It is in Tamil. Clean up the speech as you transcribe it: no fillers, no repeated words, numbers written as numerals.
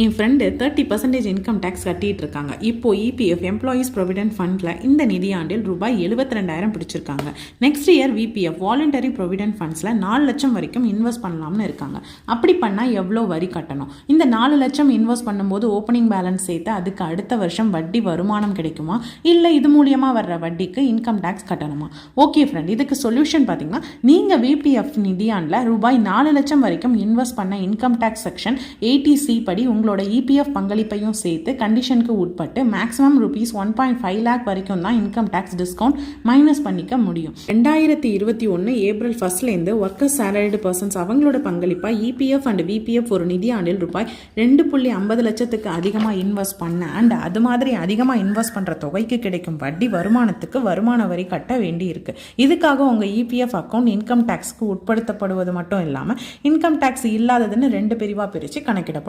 என் ஃப்ரெண்டு 30% இன்கம் டேக்ஸ் கட்டிட்டு இருக்காங்க. இப்போ இபிஎஃப் எம்ப்ளாயீஸ் ப்ரொவிடென்ட் ஃபண்டில் இந்த நிதியாண்டில் ரூபாய் 72,000 பிடிச்சிருக்காங்க. Next year VPF voluntary provident ஃபண்ட்ஸில் 4 லட்சம் வரைக்கும் இன்வெஸ்ட் பண்ணலாம்னு இருக்காங்க. அப்படி பண்ணால் எவ்வளோ வரி கட்டணும்? இந்த 4 லட்சம் இன்வெஸ்ட் பண்ணும்போது ஓப்பனிங் பேலன்ஸ் சேர்த்து அதுக்கு அடுத்த வருஷம் வட்டி வருமானம் கிடைக்குமா, இல்லை இது மூலியமாக வர்ற வட்டிக்கு இன்கம் டேக்ஸ் கட்டணுமா? ஓகே ஃப்ரெண்ட், இதுக்கு சொல்யூஷன் பார்த்தீங்கன்னா, நீங்கள் விபிஎஃப் நிதியாண்டில் ரூபாய் 4 லட்சம் வரைக்கும் இன்வெஸ்ட் பண்ண இன்கம் டேக்ஸ் செக்ஷன் 80C படி உங்களோட இபிஎஃப் பங்களிப்பையும் சேர்த்து கண்டிஷனுக்கு உட்பட்டு மேக்ஸிமம் ₹1.5 lakh வரைக்கும் தான் இன்கம் டேக்ஸ் டிஸ்கவுண்ட் மைனஸ் பண்ணிக்க முடியும். 2021 ஏப்ரல் 1 ஒர்க்கர்ஸ் சேலரிடு பர்சன்ஸ் அவங்களோட பங்களிப்பா இபிஎஃப் அண்ட் விபிஎஃப் ஒரு நிதியாண்டில் ரூபாய் 2.50 லட்சத்துக்கு அதிகமாக இன்வெஸ்ட் பண்ண அண்ட் அது மாதிரி அதிகமாக இன்வெஸ்ட் பண்ணுற தொகைக்கு கிடைக்கும் வட்டி வருமானத்துக்கு வருமான வரி கட்ட வேண்டி இருக்கு. இதுக்காக உங்கள் இபிஎஃப் அக்கௌண்ட் இன்கம் டேக்ஸ்க்கு உட்படுத்தப்படுவது மட்டும் இல்லாமல் இன்கம் டேக்ஸ் இல்லாததுன்னு 2 பிரிவாக பிரித்து கணக்கிடப்படும்.